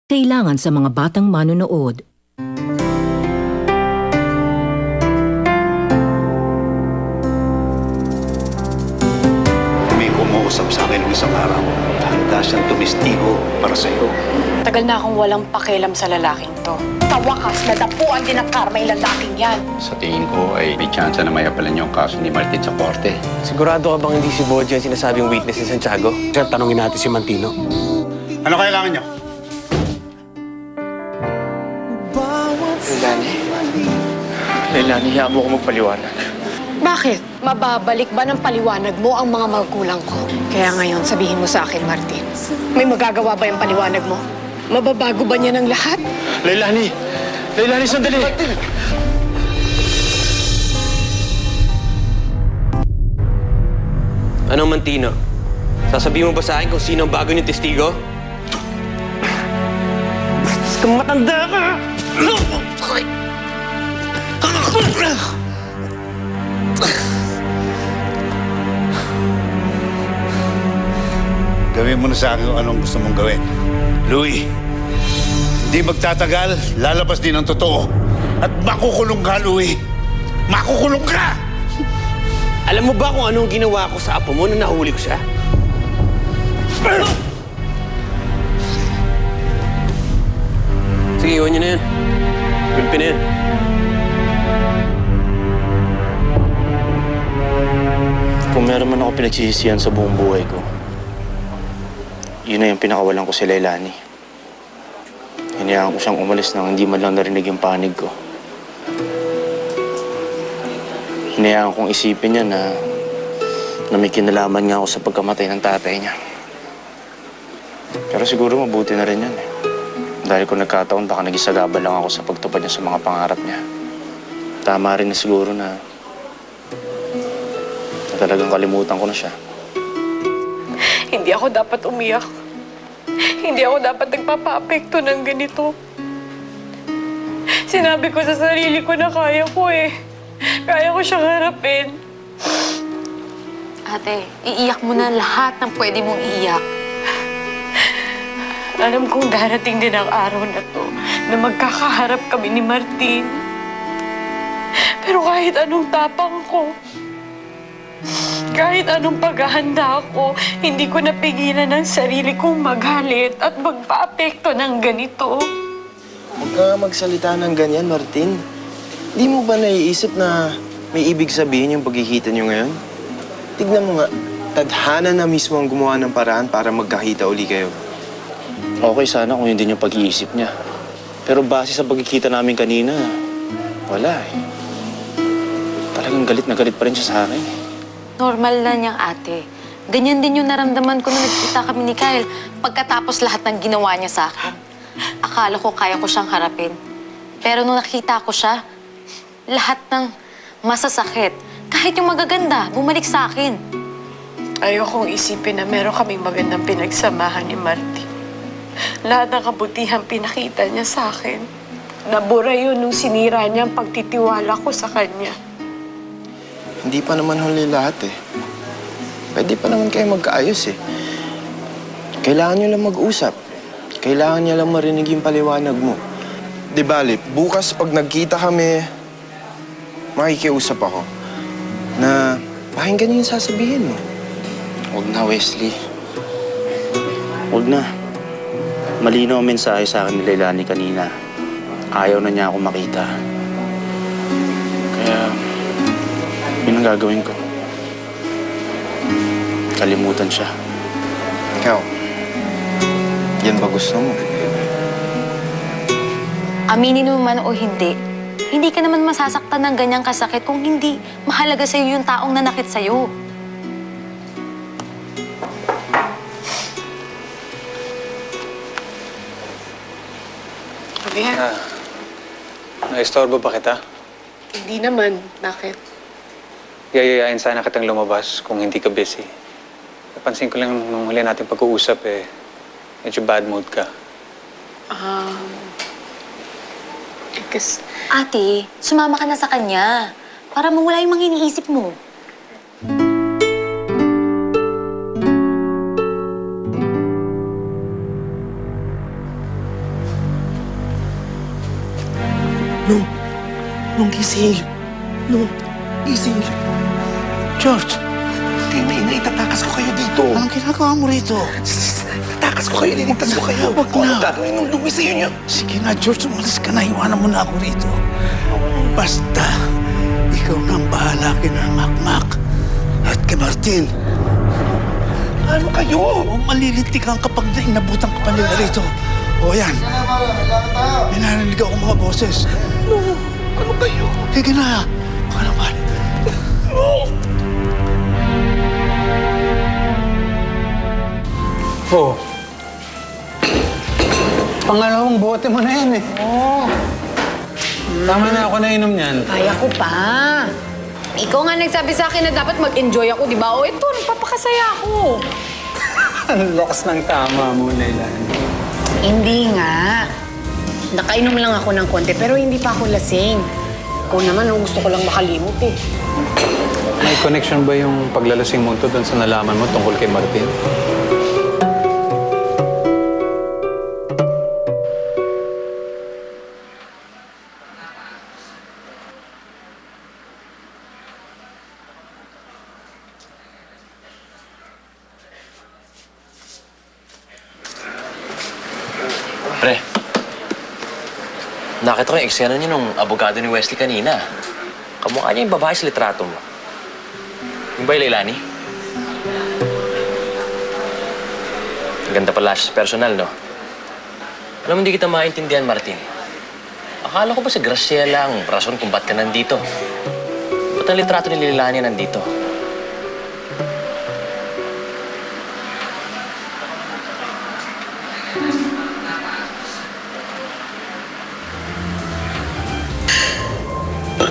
Kailangan sa mga batang manonood. May kumuusap sa akin ng isang araw. Handa siyang tumistigo para sa'yo. Tagal na akong walang pakialam sa lalaking to. Sa wakas, nadapuan din ang karma yung lalaking yan. Sa tingin ko ay may tsansa na mayapalan yung kaso ni Martin sa korte. Sigurado ka bang hindi si Bodja ang sinasabing witness ni Santiago? Sir, tanungin natin si Mantino. Ano kailangan niyo? Leilani, hiya mo ko magpaliwanag. Bakit? Mababalik ba ng paliwanag mo ang mga magulang ko? Kaya ngayon, sabihin mo sa akin, Martin, may magagawa ba yung paliwanag mo? Mababago ba niya ng lahat? Leilani! Leilani, sandali! Anong Mantino? Sasabihin mo ba sa akin kung sino ang bago niyong testigo? Kung matanda ka! Gawin mo na sa akin kung anong gusto mong gawin. Louie, hindi magtatagal, lalabas din ang totoo. At makukulong ka, Louie. Makukulong ka! Alam mo ba kung anong ginawa ko sa apo mo nung nahuli ko siya? Sige, iwan niyo na yan. Gulpin na yan. Kung meron man ako pinagsisisihan sa buong buhay ko, yun na yung pinakawalan ko si Leilani. Hinayaan ko siyang umalis nang hindi man lang narinig yung panig ko. Hinayaan kong isipin niya na may kinalaman nga ako sa pagkamatay ng tatay niya. Pero siguro mabuti na rin yan eh. Dahil kung nagkataon, baka nagisagabal lang ako sa pagtupad niya sa mga pangarap niya. Tama rin na siguro na talagang kalimutan ko na siya. Hindi ako dapat umiyak. Hindi ako dapat nagpapa-apekto ng ganito. Sinabi ko sa sarili ko na kaya ko eh. Kaya ko siyang harapin. Ate, iiyak mo na lahat ng pwede mong iiyak. Alam kong darating din ang araw na to na magkakaharap kami ni Martin. Pero kahit anong tapang ko, kahit anong paghahanda ako, hindi ko napigilan ang sarili kong magalit at magpa-apekto ng ganito. Huwag ka magsalita ng ganyan, Martin. Di mo ba naiisip na may ibig sabihin yung pagkikita niyo ngayon? Tignan mo nga, tadhana na mismo ang gumawa ng paraan para magkakita uli kayo. Okay sana kung hindi yung pag-iisip niya. Pero base sa pagkikita namin kanina, wala eh. Talagang galit na galit pa rin siya sa akin. Normal na niyang ate. Ganyan din yung naramdaman ko nung nagkita kami ni Kyle pagkatapos lahat ng ginawa niya sa akin. Akala ko kaya ko siyang harapin. Pero nung nakita ko siya, lahat ng masasakit, kahit yung magaganda, bumalik sa akin. Ayokong isipin na meron kaming magandang pinagsamahan ni Martin. Lahat ng kabutihang pinakita niya sa akin. Nabura yun nung sinira niya ang pagtitiwala ko sa kanya. Hindi pa naman huli lahat eh. Pwede pa naman kayo magkaayos eh. Kailangan nyo lang mag-usap. Kailangan niya lang marinig yung paliwanag mo. Di bale, bukas pag nagkita kami, makikiusap ako na pakinggan niyo yung sasabihin mo. Huwag na, Wesley. Huwag na. Malinaw ang mensahe sa akin ni Leilani kanina. Ayaw na niya ako makita. Kaya, yun ang gagawin ko. Kalimutan siya. Ikaw, yan ba gusto mo? Aminin mo man o hindi, hindi ka naman masasaktan ng ganyang kasakit kung hindi mahalaga sa'yo yung taong nanakit sa'yo. Javier, Naistorbo ba kita? hindi naman. Bakit? Yayayain sana kitang lumabas kung hindi ka busy. Napansin ko lang nung huli natin pag-uusap medyo bad mood ka. Kasi Ate, sumama ka na sa kanya para mawala yung mga iniisip mo. Nung gising. Nung gising. George, kayo maingay, tatakas ko kayo dito. Anong ginagawa mo rito? Tatakas ko kayo, liligtas ko kayo. Huwag na. Ano gagawin nung Louie sa'yo niyo? Sige na, George, umalis ka na. Iwanan mo na ako rito. Basta, ikaw na ang bahala kina Makmak at kay Martin. Ano kayo? O malilintikan kapag inabutan ka pa nila rito. O yan. May narinig ako mga boses. Ano kayo? Sige na. Baka naman. Oh. Pangalawang bote mo na yan eh. Oo. Tama na ako nainom niyan. Kaya ko pa. Ikaw nga nagsabi sa akin na dapat mag-enjoy ako, di ba? O ito, nagpapakasaya ako. Ang lakas ng tama mo, Leilani. Hindi nga. Nakainom lang ako ng konti, pero hindi pa ako lasing. Ikaw naman, gusto ko lang makalimot eh. May connection ba yung paglalasing mo to doon sa nalaman mo tungkol kay Martin? Pre, nakita ko yung eksena niyo nung abogado ni Wesley kanina. Kamukha niya yung babae sa litrato mo. Yung ba yung Leilani? Ang ganda pala siya sa personal, no? Alam mo, hindi kita maintindihan, Martin. Akala ko ba si Graciela ang rason kung ba't ka nandito? Ba't ang litrato ni Leilani nandito?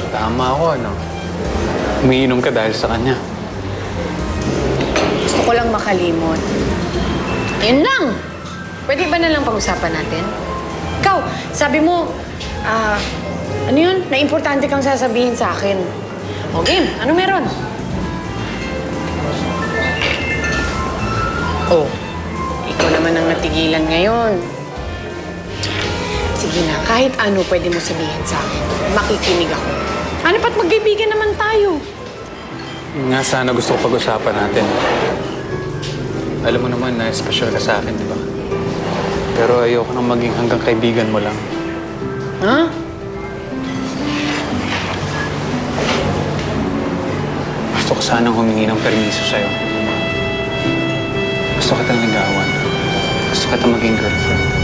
Tama ako, ano? Umiinom ka dahil sa kanya. Gusto ko lang makalimot. Yun lang! Pwede ba na lang pag-usapan natin? Ikaw, sabi mo, ano yun? Na importante kang sasabihin sa akin. O game, ano meron? Oh, ikaw naman ang natigilan ngayon. Sige na, kahit ano pwede mo sabihin sa akin. Makikinig ako. Ano pa't magkaibigan naman tayo? Yun nga sana gusto ko pag-usapan natin. Alam mo naman na special ka sa akin, di ba? Pero ayoko nang maging hanggang kaibigan mo lang. Ha? Gusto ko sanang humingi ng permiso sa'yo. Gusto kitang ligawan. Gusto kitang maging girlfriend.